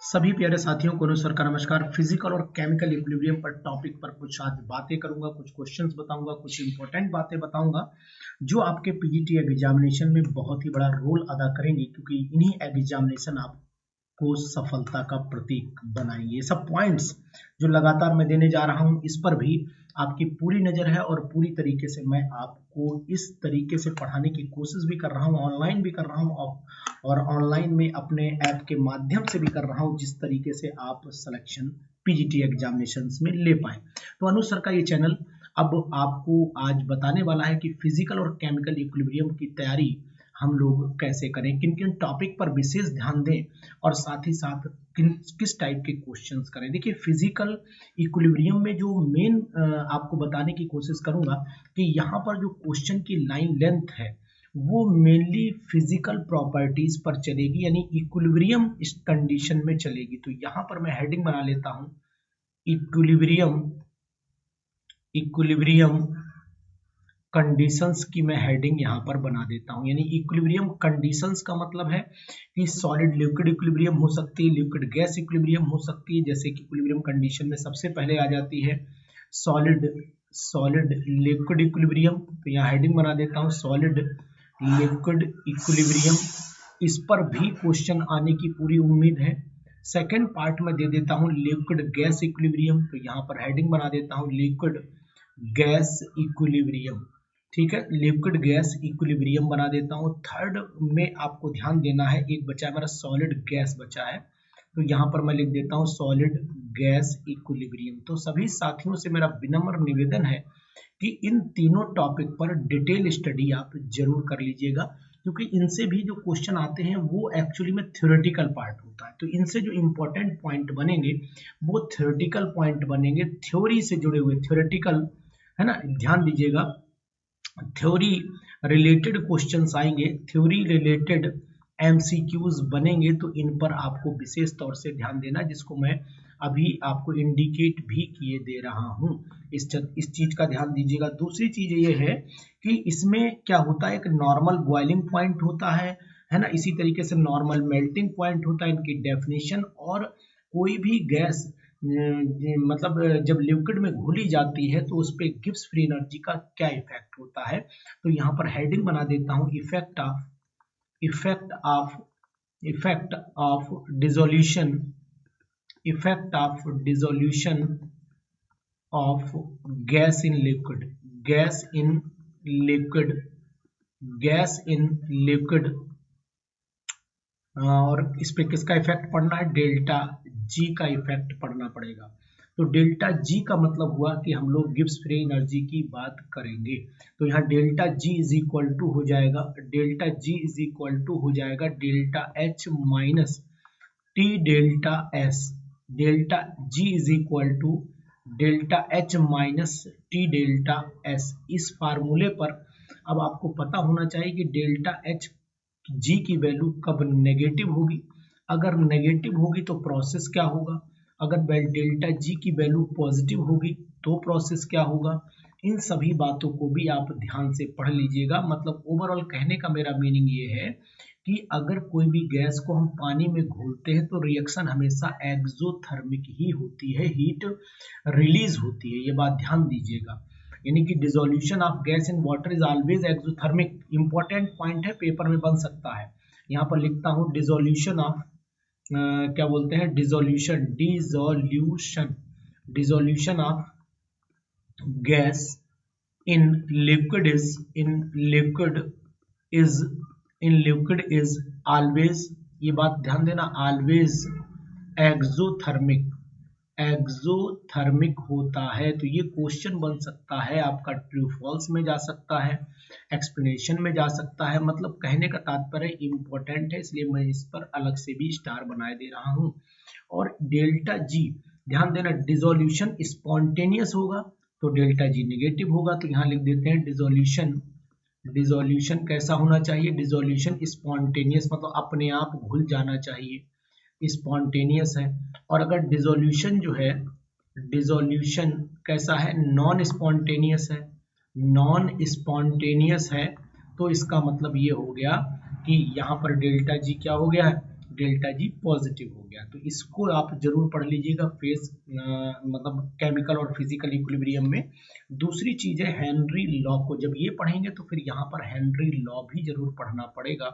सभी प्यारे साथियों को सर का नमस्कार। फिजिकल और केमिकल इक्विलिब्रियम पर टॉपिक पर कुछ आज बातें करूंगा, कुछ क्वेश्चंस बताऊंगा, कुछ इंपॉर्टेंट बातें बताऊंगा जो आपके पीजीटी एग्जामिनेशन में बहुत ही बड़ा रोल अदा करेंगे, क्योंकि इन्हीं एग्जामिनेशन आपको सफलता का प्रतीक बनाएंगे। ये सब पॉइंट्स जो लगातार मैं देने जा रहा हूं, इस पर भी आपकी पूरी नजर है और पूरी तरीके से मैं आपको इस तरीके से पढ़ाने की कोशिश भी कर रहा हूं, ऑनलाइन भी कर रहा हूं और ऑनलाइन में अपने ऐप के माध्यम से भी कर रहा हूं, जिस तरीके से आप सिलेक्शन पीजीटी एग्जामिनेशंस में ले पाए। तो अनु सर का ये चैनल अब आपको आज बताने वाला है कि फिजिकल और केमिकल इक्विलिब्रियम की तैयारी हम लोग कैसे करें, किन किन टॉपिक पर विशेष ध्यान दें और साथ ही साथ किस टाइप के क्वेश्चंस करें। देखिए, फिजिकल इक्विलिब्रियम में जो मेन आपको बताने की कोशिश करूंगा कि यहाँ पर जो क्वेश्चन की लाइन लेंथ है वो मेनली फिजिकल प्रॉपर्टीज पर चलेगी, यानी इक्विलिब्रियम इस कंडीशन में चलेगी। तो यहाँ पर मैं हेडिंग बना लेता हूं, इक्विलिब्रियम कंडीशंस की मैं हेडिंग यहाँ पर बना देता हूँ। यानी इक्विलिब्रियम कंडीशंस का मतलब है कि सॉलिड लिक्विड इक्विलिब्रियम हो सकती है, लिक्विड गैस इक्विलिब्रियम हो सकती है। जैसे कि इक्विलिब्रियम कंडीशन में सबसे पहले आ जाती है सॉलिड लिक्विड इक्विलिब्रियम। तो यहाँ हेडिंग बना देता हूँ सॉलिड लिक्विड इक्विलिब्रियम। इस पर भी क्वेश्चन आने की पूरी उम्मीद है। सेकेंड पार्ट में दे देता हूँ लिक्विड गैस इक्विलिब्रियम। तो यहाँ पर हेडिंग बना देता हूँ लिक्विड गैस इक्विलिब्रियम। ठीक है, लिक्विड गैस इक्विलिब्रियम बना देता हूँ। थर्ड में आपको ध्यान देना है, एक बचा है मेरा सॉलिड गैस बचा है, तो यहाँ पर मैं लिख देता हूँ सॉलिड गैस इक्विलिब्रियम। तो सभी साथियों से मेरा विनम्र निवेदन है कि इन तीनों टॉपिक पर डिटेल स्टडी आप जरूर कर लीजिएगा, क्योंकि इनसे भी जो क्वेश्चन आते हैं वो एक्चुअली में थ्योरेटिकल पार्ट होता है। तो इनसे जो इंपॉर्टेंट पॉइंट बनेंगे वो थ्योरेटिकल पॉइंट बनेंगे, थ्योरी से जुड़े हुए थ्योरेटिकल, है ना, ध्यान दीजिएगा। थ्योरी रिलेटेड क्वेश्चंस आएंगे, थ्योरी रिलेटेड एमसीक्यूज बनेंगे, तो इन पर आपको विशेष तौर से ध्यान देना, जिसको मैं अभी आपको इंडिकेट भी किए दे रहा हूं। इस चीज का ध्यान दीजिएगा। दूसरी चीज ये है कि इसमें क्या होता है, एक नॉर्मल बॉइलिंग पॉइंट होता है ना, इसी तरीके से नॉर्मल मेल्टिंग पॉइंट होता है, इनकी डेफिनेशन। और कोई भी गैस मतलब जब लिक्विड में घुली जाती है तो उस पर गिब्स फ्री एनर्जी का क्या इफेक्ट होता है। तो यहाँ पर हेडिंग बना देता हूँ effect of dissolution of gas in liquid. और इस पे किसका इफेक्ट पड़ना है, डेल्टा जी का इफेक्ट पड़ना पड़ेगा। तो डेल्टा जी का मतलब हुआ कि हम लोग गिब्स फ्री एनर्जी की बात करेंगे। तो यहाँ delta G is equal to हो जाएगा delta H minus T delta S. Delta G is equal to delta H minus T delta S. इस फार्मूले पर अब आपको पता होना चाहिए कि डेल्टा एच जी की वैल्यू कब नेगेटिव होगी। अगर नेगेटिव होगी तो प्रोसेस क्या होगा, अगर डेल्टा जी की वैल्यू पॉजिटिव होगी तो प्रोसेस क्या होगा। इन सभी बातों को भी आप ध्यान से पढ़ लीजिएगा। मतलब ओवरऑल कहने का मेरा मीनिंग ये है कि अगर कोई भी गैस को हम पानी में घोलते हैं तो रिएक्शन हमेशा एक्सोथर्मिक ही होती है, हीट रिलीज होती है, ये बात ध्यान दीजिएगा। यानी कि dissolution of gas in water is always exothermic. Important point है, पेपर में बन सकता है। यहाँ पर लिखता हूँ डिसोल्यूशन ऑफ क्या बोलते हैं, dissolution of gas in liquid is always, ये बात ध्यान देना, ऑलवेज एक्सोथर्मिक होता है। तो ये क्वेश्चन बन सकता है आपका, ट्रू फॉल्स में जा सकता है, एक्सप्लेनेशन में जा सकता है। मतलब कहने का तात्पर्य इंपॉर्टेंट है, इसलिए मैं इस पर अलग से भी स्टार बनाए दे रहा हूं। और डेल्टा जी ध्यान देना, डिसोल्यूशन स्पॉन्टेनियस होगा तो डेल्टा जी नेगेटिव होगा। तो यहाँ लिख देते हैं डिसोल्यूशन कैसा होना चाहिए, डिसोल्यूशन स्पॉन्टेनियस, मतलब अपने आप घुल जाना चाहिए, स्पॉन्टेनियस है। और अगर डिसोल्यूशन जो है, डिसोल्यूशन कैसा है, नॉन स्पॉन्टेनियस है, तो इसका मतलब ये हो गया कि यहाँ पर डेल्टा जी क्या हो गया है, डेल्टा जी पॉजिटिव हो गया। तो इसको आप जरूर पढ़ लीजिएगा फेज मतलब केमिकल और फिजिकल इक्विलिब्रियम में। दूसरी चीज है हेनरी लॉ को जब ये पढ़ेंगे तो फिर यहाँ पर हेनरी लॉ भी जरूर पढ़ना पड़ेगा,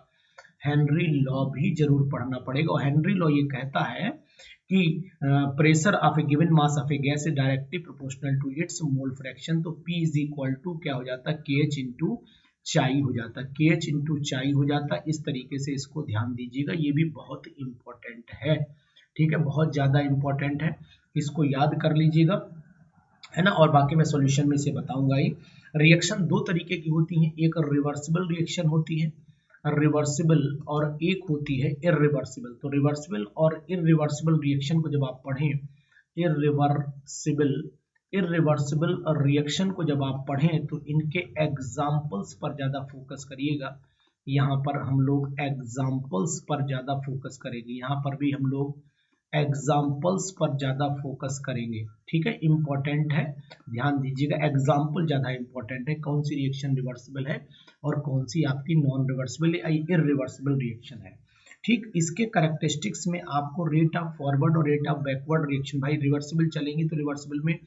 हेनरी लॉ भी जरूर पढ़ना पड़ेगा। और हेनरी लॉ ये कहता है कि pressure of a given mass of a gas is directly proportional to its mole fraction. तो P इज इक्वल टू क्या हो जाता है, KH इंटू चाई हो जाता है, KH इंटू चाई हो जाता है। इस तरीके से इसको ध्यान दीजिएगा, ये भी बहुत इंपॉर्टेंट है, ठीक है, बहुत ज्यादा इंपॉर्टेंट है, इसको याद कर लीजिएगा, है ना। और बाकी मैं सॉल्यूशन में इसे बताऊंगा ही। रिएक्शन दो तरीके की होती हैं, एक रिवर्सिबल रिएक्शन होती है, रिवर्सिबल, और एक होती है इरिवर्सिबल। तो रिवर्सिबल और इरिवर्सिबल रिएक्शन को जब आप पढ़ें, इरिवर्सिबल रिएक्शन को जब आप पढ़ें तो इनके एग्जाम्पल्स पर ज्यादा फोकस करिएगा। यहाँ पर हम लोग एग्जाम्पल्स पर ज्यादा फोकस करेंगे, यहाँ पर भी हम लोग एग्जाम्पल्स पर ज्यादा फोकस करेंगे, ठीक है, इंपॉर्टेंट है, ध्यान दीजिएगा, एग्जाम्पल ज्यादा इंपॉर्टेंट है, कौन सी रिएक्शन रिवर्सिबल है और कौन सी आपकी नॉन रिवर्सिबल या इरिवर्सिबल रिएक्शन है, ठीक। इसके कैरेक्टरिस्टिक्स में आपको रेट ऑफ फॉरवर्ड और रेट ऑफ बैकवर्ड रिएक्शन, भाई रिवर्सिबल चलेंगे तो रिवर्सिबल में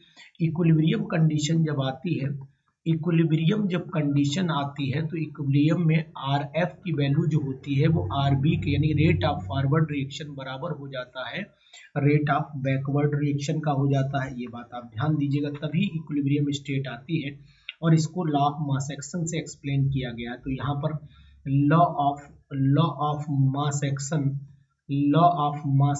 इक्विलिब्रियम कंडीशन जब आती है, इक्विलिब्रियम जब कंडीशन आती है तो इक्विलिब्रियम में RF की वैल्यू जो होती है वो RB के यानी रेट ऑफ फॉरवर्ड रिएक्शन बराबर हो जाता है रेट ऑफ बैकवर्ड रिएक्शन का हो जाता है। ये बात आप ध्यान दीजिएगा, तभी इक्विलिब्रियम स्टेट आती है और इसको लॉ ऑफ मास एक्शन से एक्सप्लेन किया गया है। तो यहाँ पर लॉ ऑफ मास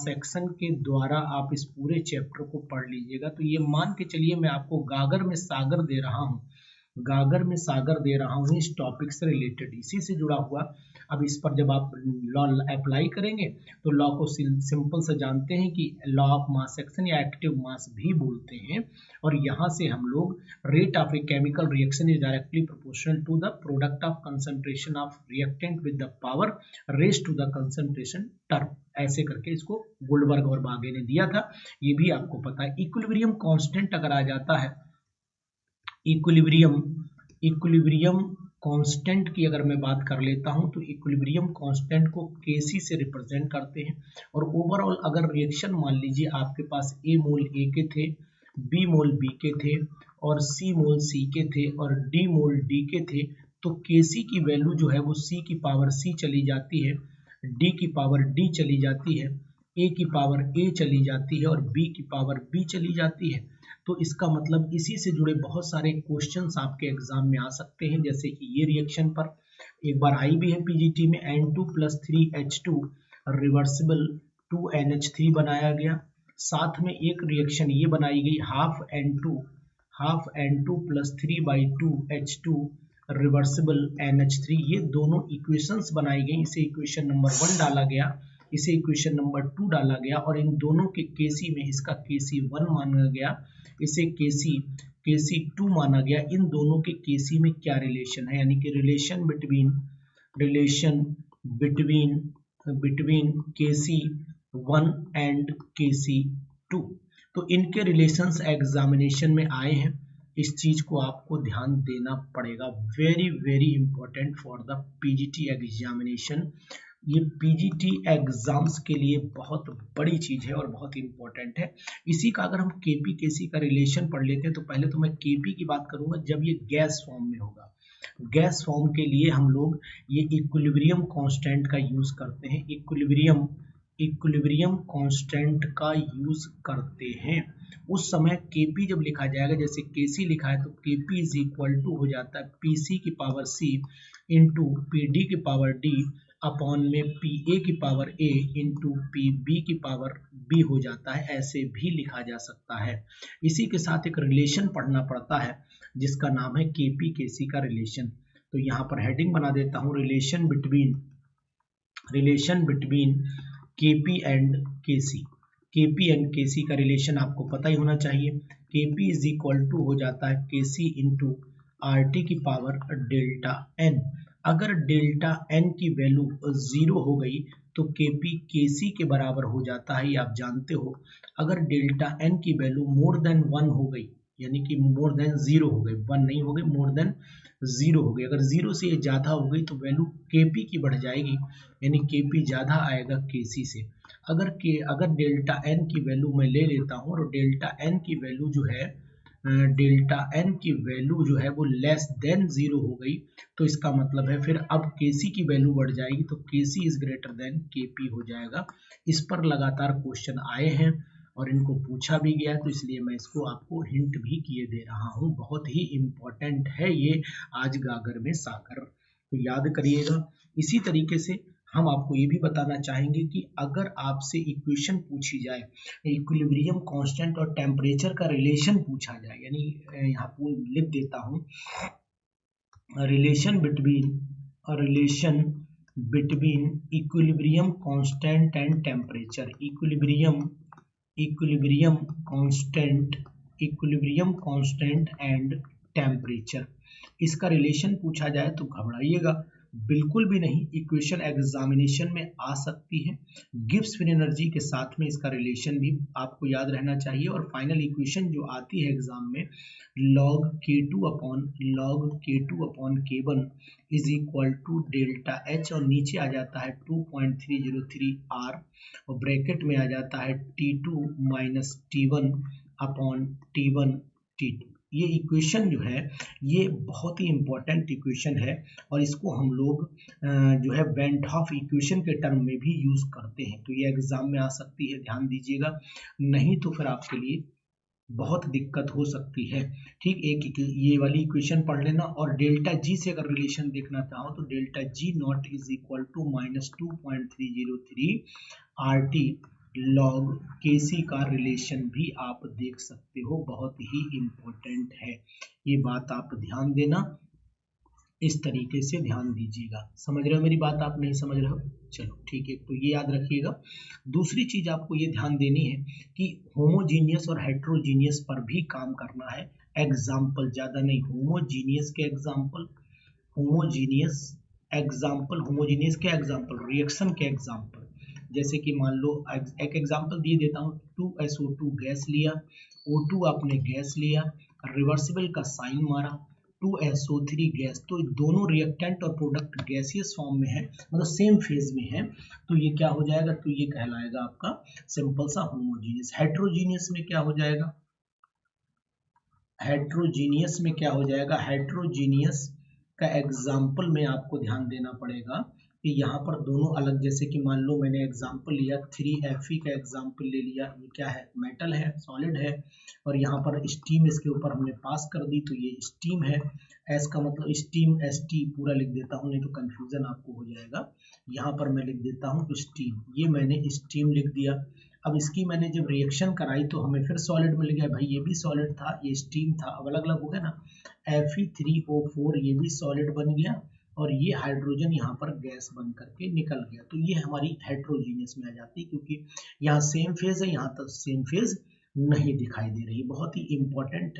एक्शन के द्वारा आप इस पूरे चैप्टर को पढ़ लीजिएगा। तो ये मान के चलिए मैं आपको गागर में सागर दे रहा हूँ, गागर में सागर दे रहा हूँ इस टॉपिक से रिलेटेड, इसी से जुड़ा हुआ। अब इस पर जब आप लॉ अप्लाई करेंगे तो लॉ को सिंपल से जानते हैं कि लॉ ऑफ मास एक्शन या एक्टिव मास भी बोलते हैं। और यहाँ से हम लोग rate of a chemical reaction is directly proportional to the product of concentration of reactant with the power raise to the concentration term, ऐसे करके इसको गोल्डबर्ग और बागे ने दिया था, ये भी आपको पता है। इक्विलिब्रियम कांस्टेंट अगर आ जाता है, इक्विलिब्रियम कांस्टेंट की अगर मैं बात कर लेता हूं तो इक्विलिब्रियम कांस्टेंट को Kc से रिप्रेजेंट करते हैं। और ओवरऑल अगर रिएक्शन मान लीजिए आपके पास A मोल A के थे, B मोल B के थे और C मोल C के थे और D मोल D के थे, तो Kc की वैल्यू जो है वो C की पावर C चली जाती है, D की पावर D चली जाती है, A की पावर A चली जाती है और B की पावर B चली जाती है। तो इसका मतलब इसी से जुड़े बहुत सारे क्वेश्चंस आपके एग्जाम में आ सकते हैं, जैसे कि ये रिएक्शन पर एक बार आई भी है पीजीटी में, N2 + 3H2 रिवर्सिबल 2NH3 बनाया गया। साथ में एक रिएक्शन ये बनाई गई half N2 + 3/2H2 reversible NH3, ये दोनों इक्वेशंस बनाई गई। इसे इक्वेशन नंबर 1 डाला गया, इसे इक्वेशन नंबर 2 डाला गया और इन दोनों के Kc में इसका Kc1 माना गया, इसे Kc2 माना गया। इन दोनों के Kc में क्या रिलेशन है, यानी कि relation between Kc1 and Kc2। तो इनके रिलेशंस एग्जामिनेशन में आए हैं, इस चीज को आपको ध्यान देना पड़ेगा, very very important for the PGT examination. ये पीजीटी एग्जाम्स के लिए बहुत बड़ी चीज है और बहुत इंपॉर्टेंट है। इसी का अगर हम केपी केसी का रिलेशन पढ़ लेते हैं तो पहले तो मैं केपी की बात करूंगा जब ये गैस फॉर्म में होगा। गैस फॉर्म के लिए हम लोग ये इक्विलिब्रियम कांस्टेंट का यूज करते हैं, इक्विलिब्रियम कांस्टेंट का यूज करते हैं। उस समय केपी जब लिखा जाएगा, जैसे केसी लिखा है तो केपी इज इक्वल टू हो जाता है पीसी की पावर सी इंटू पीडी की पावर डी अपॉन में पी की पावर ए इंटू पी की पावर बी हो जाता है, ऐसे भी लिखा जा सकता है। इसी के साथ एक रिलेशन पढ़ना पड़ता है जिसका नाम है केपी केसी का रिलेशन। तो यहाँ पर हेडिंग बना देता हूँ, relation between KP and KC. KP and KC का रिलेशन आपको पता ही होना चाहिए। केपी इज इक्वल टू हो जाता है केसी इंटू आरटी की पावर डेल्टा एन। अगर डेल्टा एन की वैल्यू 0 हो गई तो केपी केसी के बराबर हो जाता है, ये आप जानते हो। अगर डेल्टा एन की वैल्यू मोर देन 1 हो गई, यानी कि मोर देन 0 हो गई, 1 नहीं हो गई, मोर देन 0 हो गई, अगर 0 से ज्यादा हो गई तो वैल्यू केपी की बढ़ जाएगी, यानी केपी ज़्यादा आएगा केसी से। अगर डेल्टा एन की वैल्यू मैं ले लेता हूँ और डेल्टा एन की वैल्यू जो है वो लेस देन 0 हो गई, तो इसका मतलब है फिर अब केसी की वैल्यू बढ़ जाएगी, तो केसी इज ग्रेटर देन केपी हो जाएगा। इस पर लगातार क्वेश्चन आए हैं और इनको पूछा भी गया, तो इसलिए मैं इसको आपको हिंट भी किए दे रहा हूँ। बहुत ही इम्पोर्टेंट है ये आज गागर में सागर, तो याद करिएगा। इसी तरीके से हम आपको ये भी बताना चाहेंगे कि अगर आपसे इक्वेशन पूछी जाए, इक्विलिब्रियम कांस्टेंट और टेम्परेचर का रिलेशन पूछा जाए, यानी यहाँ पर लिख देता हूँ relation between equilibrium constant and temperature, equilibrium constant and temperature, इसका रिलेशन पूछा जाए तो घबराइएगा बिल्कुल भी नहीं। इक्वेशन एग्जामिनेशन में आ सकती है, गिब्स फ्री एनर्जी के साथ में इसका रिलेशन भी आपको याद रहना चाहिए। और फाइनल इक्वेशन जो आती है एग्जाम में log K2 upon K1 is equal to delta H, और नीचे आ जाता है 2.303 R, और ब्रैकेट में आ जाता है T2 minus T1 upon T1 T2। ये इक्वेशन जो है ये बहुत ही इम्पोर्टेंट इक्वेशन है, और इसको हम लोग जो है बेंट हॉफ इक्वेशन के टर्म में भी यूज करते हैं। तो ये एग्जाम में आ सकती है, ध्यान दीजिएगा, नहीं तो फिर आपके लिए बहुत दिक्कत हो सकती है। ठीक, एक ये वाली इक्वेशन पढ़ लेना, और डेल्टा जी से अगर रिलेशन देखना चाहो तो delta G naught is equal to minus 2.303 RT log KC का रिलेशन भी आप देख सकते हो, बहुत ही इम्पोर्टेंट है ये बात, आप ध्यान देना, इस तरीके से ध्यान दीजिएगा। समझ रहे हो मेरी बात, आप नहीं समझ रहे हो, चलो ठीक है, तो ये याद रखिएगा। दूसरी चीज आपको ये ध्यान देनी है कि होमोजीनियस और हेट्रोजीनियस पर भी काम करना है। एग्जाम्पल ज्यादा नहीं, होमोजीनियस के एग्जाम्पल, होमोजीनियस के एग्जाम्पल, रिएक्शन के एग्जाम्पल, जैसे कि मान लो एक एग्जाम्पल दिए देता हूँ, 2SO2 गैस लिया, O2 आपने गैस लिया, रिवर्सिबल का साइन मारा, 2SO3 गैस, तो दोनों रिएक्टेंट और प्रोडक्ट गैसियस फॉर्म में है, मतलब सेम फेज में है, तो ये क्या हो जाएगा, तो ये कहलाएगा आपका सिंपल सा होमोजीनियस। हेट्रोजीनियस में क्या हो जाएगा, हेट्रोजीनियस का एग्जाम्पल में आपको ध्यान देना पड़ेगा कि यहाँ पर दोनों अलग, जैसे कि मान लो मैंने एग्जाम्पल लिया 3Fe का एग्जाम्पल ले लिया, ये क्या है, मेटल है, सॉलिड है, और यहाँ पर स्टीम इसके ऊपर हमने पास कर दी, तो ये स्टीम है, एस का मतलब स्टीम, ST पूरा लिख देता हूँ, नहीं तो कंफ्यूजन आपको हो जाएगा। यहाँ पर मैं लिख देता हूँ स्टीम, ये मैंने स्टीम लिख दिया। अब इसकी मैंने जब रिएक्शन कराई तो हमें फिर सॉलिड मिल गया, भाई ये भी सॉलिड था, ये स्टीम था, अब अलग अलग हो गया ना, Fe3O4 ये भी सॉलिड बन गया, और ये हाइड्रोजन यहाँ पर गैस बन करके निकल गया, तो ये हमारी हेट्रोजीनियस में आ जाती है, क्योंकि यहाँ सेम फेज है, यहाँ तक सेम फेज नहीं दिखाई दे रही। बहुत ही इंपॉर्टेंट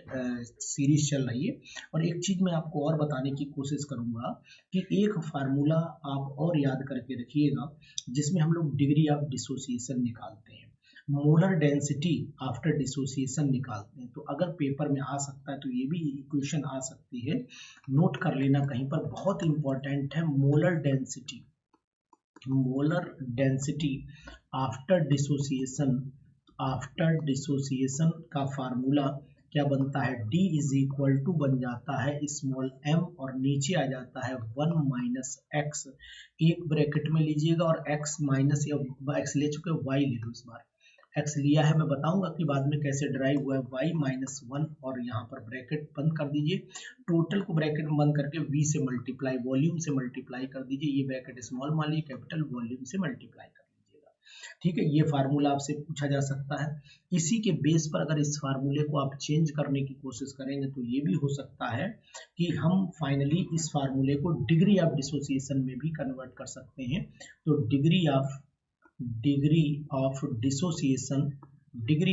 सीरीज चल रही है। और एक चीज मैं आपको और बताने की कोशिश करूंगा कि एक फार्मूला आप और याद करके रखिएगा, जिसमें हम लोग डिग्री ऑफ डिसोसिएशन निकालते हैं, मोलर डेंसिटी आफ्टर डिसोसिएशन निकालते हैं, तो अगर पेपर में आ सकता है तो ये भी इक्वेशन आ सकती है, नोट कर लेना कहीं पर, बहुत इंपॉर्टेंट है। मोलर डेंसिटी आफ्टर डिसोसिएशन का फार्मूला क्या बनता है, D इज इक्वल टू बन जाता है स्मॉल m, और नीचे आ जाता है 1 माइनस x, एक ब्रैकेट में लीजिएगा, और x माइनस, या x ले चुके y ले लो, इस बार x लिया है, मैं बताऊंगा कि बाद में कैसे ड्राइव हुआ है, y माइनस 1, और यहाँ पर ब्रैकेट बंद कर दीजिए, टोटल को ब्रैकेट में बंद करके v से मल्टीप्लाई, वॉल्यूम से मल्टीप्लाई कर दीजिए, ये ब्रैकेट स्मॉल मान लीजिए, कैपिटल वॉल्यूम से मल्टीप्लाई कर लीजिएगा, ठीक है। ये फार्मूला आपसे पूछा जा सकता है, इसी के बेस पर अगर इस फार्मूले को आप चेंज करने की कोशिश करेंगे तो ये भी हो सकता है कि हम फाइनली इस फार्मूले को डिग्री ऑफ डिसोसिएशन में भी कन्वर्ट कर सकते हैं। तो डिग्री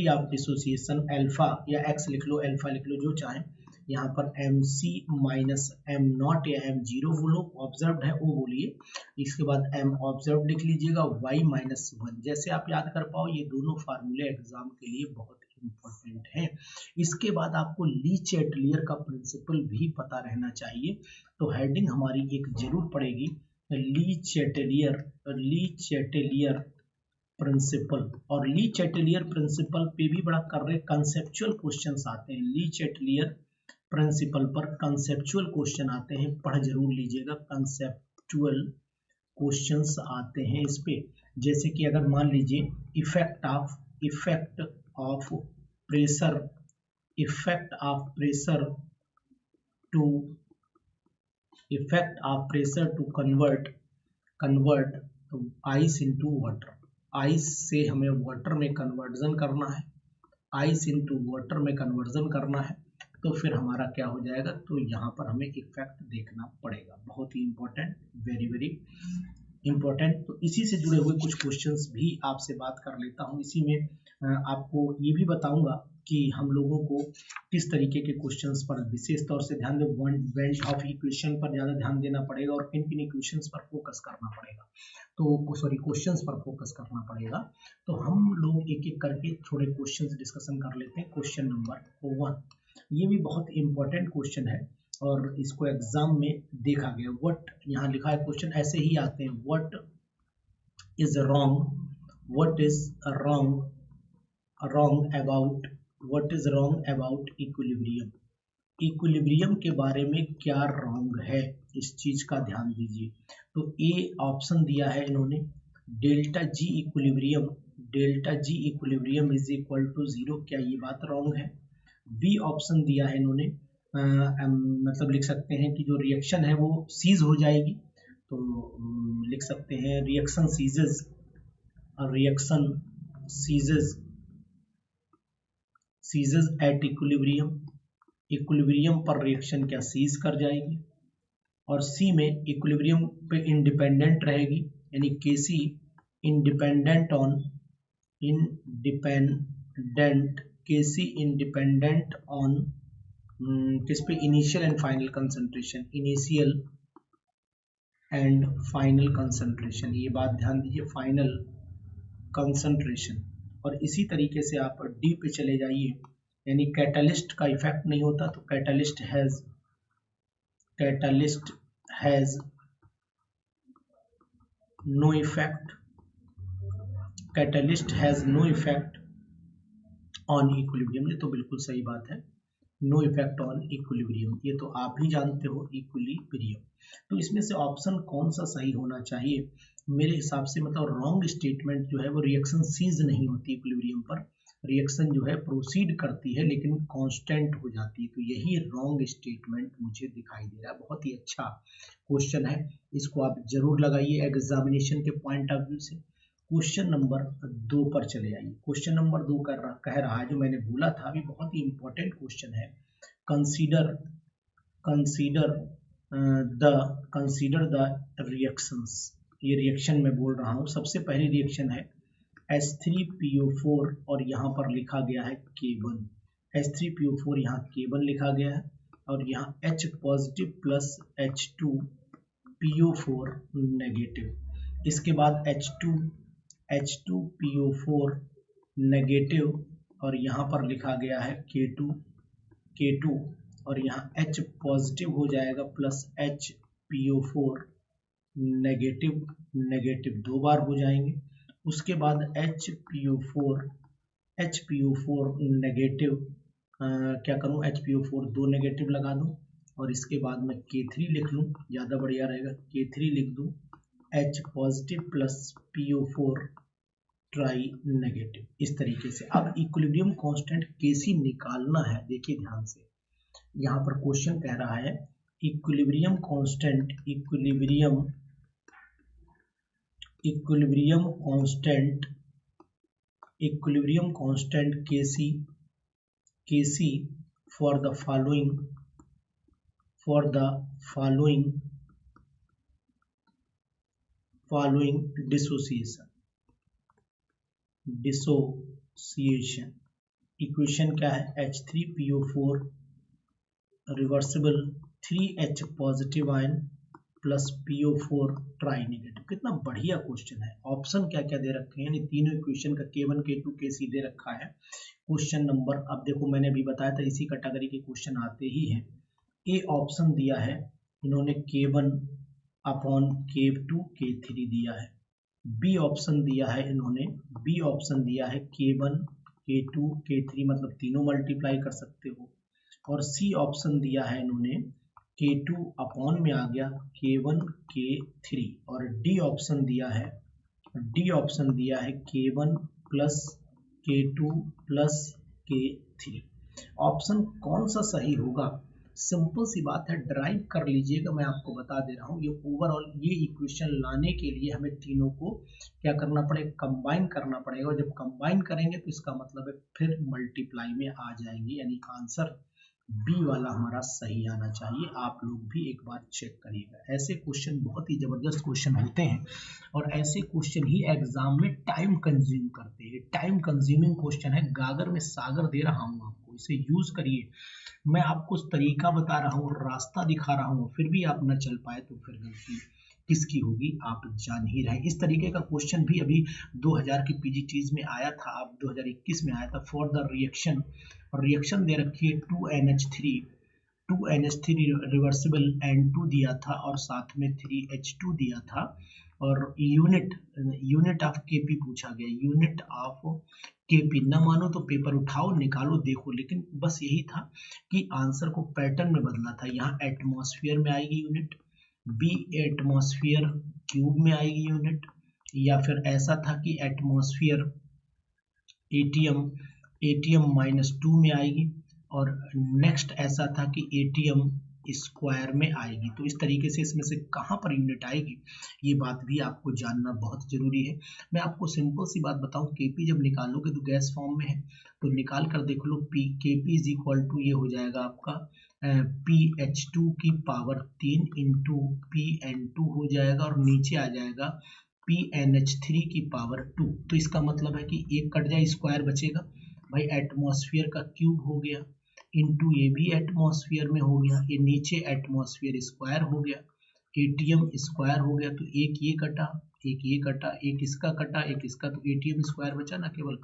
ऑफ डिसोसिएशन अल्फा या एक्स लिख लो, अल्फा लिख लो, जो चाहे, यहाँ पर MC माइनस M नॉट या M0 बोलो, ऑब्जर्व्ड है वो बोलिए, इसके बाद M ऑब्जर्व्ड लिख लीजिएगा, Y माइनस 1, जैसे आप याद कर पाओ, ये दोनों फार्मूले एग्जाम के लिए बहुत इंपॉर्टेंट है। इसके बाद आपको ली चैटलियर का प्रिंसिपल भी पता रहना चाहिए, तो हेडिंग हमारी एक जरूर पड़ेगी, ली चैटेलियर प्रिंसिपल, और ली चैटेलियर प्रिंसिपल पे भी बड़ा कर रहे कंसेप्चुअल क्वेश्चंस आते हैं। ली चैटेलियर प्रिंसिपल पर कंसेप्चुअल क्वेश्चन आते हैं, पढ़ जरूर लीजिएगा। कंसेप्चुअल क्वेश्चंस आते हैं इस पे, जैसे कि अगर मान लीजिए effect of pressure to convert ice into water. Ice से हमें वाटर में कन्वर्जन करना है, आइस इनटू वाटर में कन्वर्जन करना है, तो फिर हमारा क्या हो जाएगा, तो यहाँ पर हमें इफेक्ट देखना पड़ेगा। बहुत ही इंपॉर्टेंट, वेरी वेरी इंपॉर्टेंट। तो इसी से जुड़े हुए कुछ क्वेश्चंस भी आपसे बात कर लेता हूँ। इसी में आपको ये भी बताऊंगा कि हम लोगों को किस तरीके के क्वेश्चंस पर विशेष तौर से ध्यान दें, बेंच ऑफ इक्वेशन पर ज़्यादा ध्यान देना पड़ेगा और किन किन इक्वेशंस पर फोकस करना पड़ेगा, तो सॉरी क्वेश्चंस पर फोकस करना पड़ेगा। तो हम लोग एक एक करके थोड़े क्वेश्चंस डिस्कशन कर लेते हैं। क्वेश्चन नंबर 1, ये भी बहुत इंपॉर्टेंट क्वेश्चन है और इसको एग्जाम में देखा गया। व्हाट, यहाँ लिखा है क्वेश्चन ऐसे ही आते हैं, what is wrong about equilibrium. Equilibrium के बारे में क्या रॉन्ग है, इस चीज का ध्यान दीजिए। तो ए ऑप्शन दिया है इन्होंने delta G equilibrium is equal to 0, क्या ये बात रॉन्ग है। बी ऑप्शन दिया है इन्होंने मतलब लिख सकते हैं कि जो रिएक्शन है वो सीज हो जाएगी, तो लिख सकते हैं रिएक्शन सीजेस एट इक्विलिब्रियम पर रिएक्शन क्या सीज कर जाएगी। और सी में इक्विलिब्रियम पे इंडिपेंडेंट रहेगी, यानी केसी इंडिपेंडेंट ऑन किस पे, इनिशियल एंड फाइनल कंसंट्रेशन, ये बात ध्यान दीजिए, फाइनल कंसंट्रेशन। और इसी तरीके से आप डी पे चले जाइए, यानी कैटलिस्ट का इफेक्ट नहीं होता, तो catalyst has no effect on equilibrium, ये तो बिल्कुल सही बात है, नो इफेक्ट ऑन इक्विलिब्रियम, ये तो आप ही जानते हो इक्विलिब्रियम। तो इसमें से ऑप्शन कौन सा सही होना चाहिए, मेरे हिसाब से मतलब रॉन्ग स्टेटमेंट जो है वो रिएक्शन सीज नहीं होती इक्विलिब्रियम पर, रिएक्शन जो है प्रोसीड करती है लेकिन कांस्टेंट हो जाती है, तो यही रॉन्ग स्टेटमेंट मुझे दिखाई दे रहा है। बहुत ही अच्छा क्वेश्चन है, इसको आप जरूर लगाइए एग्जामिनेशन के पॉइंट ऑफ व्यू से। क्वेश्चन नंबर 2 पर चले आइए। क्वेश्चन नंबर 2 कह रहा है, जो मैंने बोला था अभी, बहुत ही इंपॉर्टेंट क्वेश्चन है। कंसीडर द रिएक्शंस, ये रिएक्शन में बोल रहा हूँ। सबसे पहली रिएक्शन है H3PO4 और यहाँ पर लिखा गया है K1, H3PO4 यहाँ K1 लिखा गया है और यहाँ H positive plus H2PO4 negative, इसके बाद H2PO4 नेगेटिव और यहाँ पर लिखा गया है K2 और यहाँ H पॉजिटिव हो जाएगा प्लस HPO4 नेगेटिव 2 बार हो जाएंगे। उसके बाद HPO4 नेगेटिव, क्या करूँ, HPO4 2 नेगेटिव लगा दूँ और इसके बाद मैं K3 लिख लूँ, ज़्यादा बढ़िया रहेगा, K3 लिख दूँ, H positive plus PO4 try negative, इस तरीके से। अब इक्विलिब्रियम कांस्टेंट Kc निकालना है, देखिए ध्यान से, यहाँ पर क्वेश्चन कह रहा है equilibrium constant Kc for the following dissociation। Equation क्या है, H3PO4 reversible 3H positive ion plus PO4 try negative. कितना बढ़िया क्वेश्चन है। ऑप्शन क्या क्या दे रखे हैं, यानी तीनों इक्वेशन का K1 K2 Kc दे रखा है। क्वेश्चन नंबर, अब देखो मैंने अभी बताया था इसी कैटेगरी के क्वेश्चन आते ही हैं। ए ऑप्शन दिया है इन्होंने K1 अपॉन K2 K3 दिया है। बी ऑप्शन दिया है इन्होंने, बी ऑप्शन दिया है K1 K2 K3, मतलब तीनों मल्टीप्लाई कर सकते हो। और सी ऑप्शन दिया है इन्होंने K2 अपॉन में आ गया K1 K3। और डी ऑप्शन दिया है, डी ऑप्शन दिया है K1 plus K2 plus K3। Option कौन सा सही होगा? सिंपल सी बात है, ड्राइव कर लीजिएगा। मैं आपको बता दे रहा हूँ, ये ओवरऑल ये इक्वेशन लाने के लिए हमें तीनों को क्या करना पड़ेगा, कंबाइन करना पड़ेगा। और जब कंबाइन करेंगे तो इसका मतलब है फिर मल्टीप्लाई में आ जाएंगे, यानी आंसर बी वाला हमारा सही आना चाहिए। आप लोग भी एक बार चेक करिएगा। ऐसे क्वेश्चन बहुत ही जबरदस्त क्वेश्चन होते हैं और ऐसे क्वेश्चन ही एग्जाम में टाइम कंज्यूम करते हैं। टाइम कंज्यूमिंग क्वेश्चन है, गागर में सागर दे रहा हूँ आपको, इसे यूज करिए। मैं आपको तरीका बता रहा हूँ, रास्ता दिखा रहा हूँ, फिर भी आप न चल पाए तो फिर गलती किसकी होगी आप जान ही रहे। इस तरीके का क्वेश्चन भी अभी 2000 की पीजीटीज में आया था, अब 2021 में आया था। फॉर द रिएक्शन, रिएक्शन दे रखी है 2NH3 रिवर्सिबल N2 दिया था और साथ में 3H2 दिया था। और यूनिट ऑफ केपी पूछा गया, यूनिट ऑफ केपी। न मानो तो पेपर उठाओ निकालो देखो, लेकिन बस यही था कि आंसर को पैटर्न में बदला था। यहाँ एटमॉस्फेयर में आएगी यूनिट, बी एटमॉस्फेयर क्यूब में आएगी यूनिट, या फिर ऐसा था कि एटमॉस्फेयर एटीएम -2 में आएगी, और नेक्स्ट ऐसा था कि एटीएम स्क्वायर में आएगी। तो इस तरीके से इसमें से कहाँ पर यूनिट आएगी, ये बात भी आपको जानना बहुत जरूरी है। मैं आपको सिंपल सी बात बताऊं, केपी जब निकालोगे तो गैस फॉर्म में है, तो निकाल कर देख लो। P KP is equal to ये हो जाएगा आपका PH2 की पावर 3 इंटू PN2 हो जाएगा, और नीचे आ जाएगा PNH3 की पावर 2। तो इसका मतलब है कि एक कट जाए, स्क्वायर बचेगा भाई, एटमॉस्फेयर का क्यूब हो गया, इंटू ये भी एटमॉस्फेयर में हो गया, ये नीचे एटमॉस्फेयर स्क्वायर हो गया, एटीएम स्क्वायर हो गया। तो एक ये कटा, एक ये कटा, एक इसका कटा, एक इसका, तो एटीएम स्क्वायर बचा ना, केवल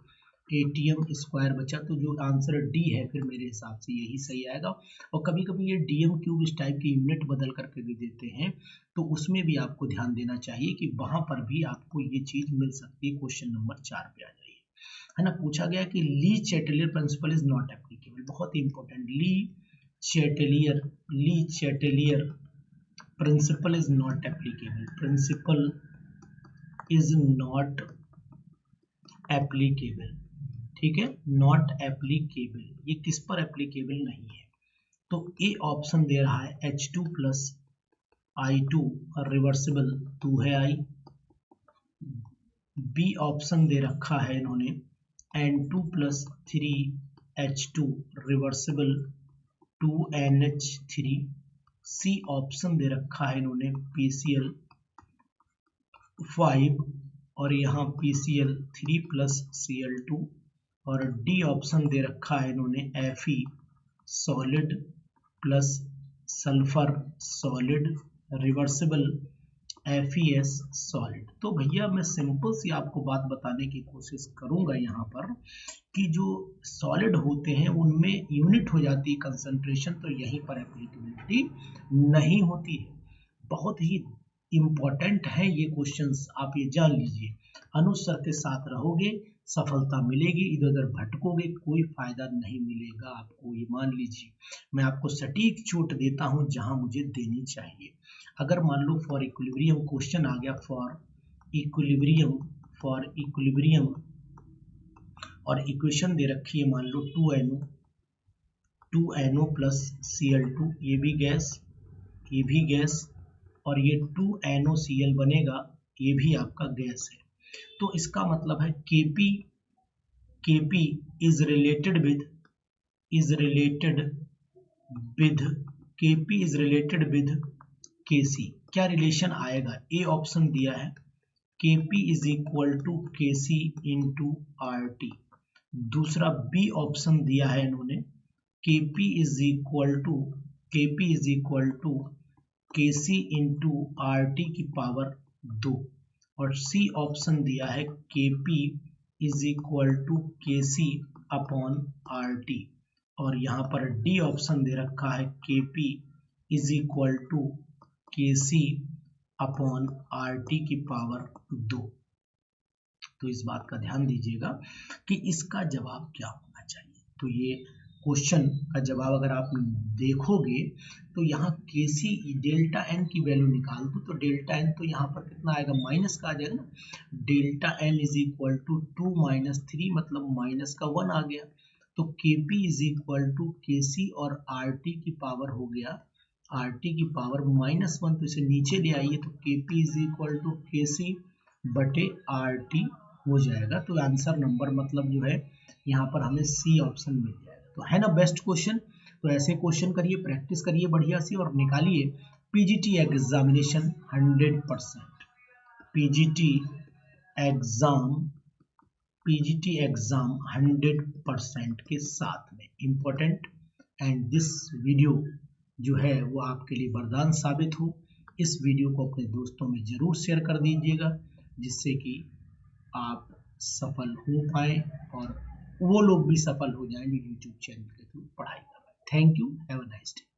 एटीएम स्क्वायर बचा। तो जो आंसर डी है फिर मेरे हिसाब से यही सही आएगा। और कभी कभी ये डीएम क्यूब इस टाइप की यूनिट बदल करके दे देते हैं, तो उसमें भी आपको ध्यान देना चाहिए कि वहां पर भी आपको ये चीज मिल सकती है। क्वेश्चन नंबर 4 पे आ जाइए, है ना। पूछा गया कि Le Chatelier principle is not applicable, बहुत ही important. Le Chatelier principle is not applicable, principle is not applicable, ठीक है, नॉट एप्लीकेबल। ये किस पर एप्लीकेबल नहीं है? तो ए ऑप्शन दे रहा है H2 प्लस I2 रिवर्सिबल 2 है I। बी ऑप्शन दे रखा है इन्होंने N2 plus 3H2 reversible 2NH3। C option दे रखा है इन्होंने PCl5 और यहाँ PCl3 प्लस Cl2। और डी ऑप्शन दे रखा है इन्होंने Fe solid plus sulphur solid reversible FeS solid. तो भैया मैं सिंपल सी आपको बात बताने की कोशिश करूंगा यहाँ पर कि जो सॉलिड होते हैं उनमें यूनिट हो जाती है कंसंट्रेशन, तो यहीं पर एप्लीकेबिलिटी नहीं होती है। बहुत ही इंपॉर्टेंट है ये क्वेश्चंस, आप ये जान लीजिए। अनुसार के साथ रहोगे सफलता मिलेगी, इधर उधर भटकोगे कोई फायदा नहीं मिलेगा आपको, ये मान लीजिए। मैं आपको सटीक चोट देता हूं जहां मुझे देनी चाहिए। अगर मान लो फॉर इक्विलिब्रियम क्वेश्चन आ गया, फॉर इक्विलिब्रियम और इक्वेशन दे रखी है मान लो 2NO प्लस Cl2, ये भी गैस, ये भी गैस, और ये 2NOCl बनेगा, ये भी आपका गैस है। तो इसका मतलब है Kp is related with Kc। क्या रिलेशन आएगा? ए ऑप्शन दिया है Kp is equal to Kc into RT। दूसरा बी ऑप्शन दिया है इन्होंने Kp is equal to Kc into RT की पावर 2। और सी ऑप्शन दिया है Kp is equal to Kc upon RT। और यहाँ पर डी ऑप्शन दे रखा है Kp is equal to Kc upon RT की पावर 2। तो इस बात का ध्यान दीजिएगा कि इसका जवाब क्या होना चाहिए। तो ये क्वेश्चन का जवाब अगर आप देखोगे तो यहाँ KC डेल्टा एन की वैल्यू निकाल दो, तो डेल्टा एन तो यहाँ पर कितना आएगा, माइनस का आ जाएगा ना। Delta n is equal to 2 minus 3 मतलब माइनस का 1 आ गया। तो KP is equal to KC और RT की पावर हो गया RT की पावर -1, तो इसे नीचे ले आइए तो KP is equal to KC बटे RT हो जाएगा। तो आंसर नंबर मतलब जो है यहाँ पर हमें सी ऑप्शन मिल जाएगा। तो है ना बेस्ट क्वेश्चन। तो ऐसे क्वेश्चन करिए, प्रैक्टिस करिए बढ़िया सी और निकालिए पीजीटी एग्जामिनेशन 100%। पीजीटी एग्जाम 100% के साथ में इम्पोर्टेंट। एंड दिस वीडियो जो है वो आपके लिए वरदान साबित हो। इस वीडियो को अपने दोस्तों में जरूर शेयर कर दीजिएगा, जिससे कि आप सफल हो पाए और वो लोग भी सफल हो जाएं जो यूट्यूब चैनल के थ्रू पढ़ाई कर रहे हैं। Thank you, have a nice day.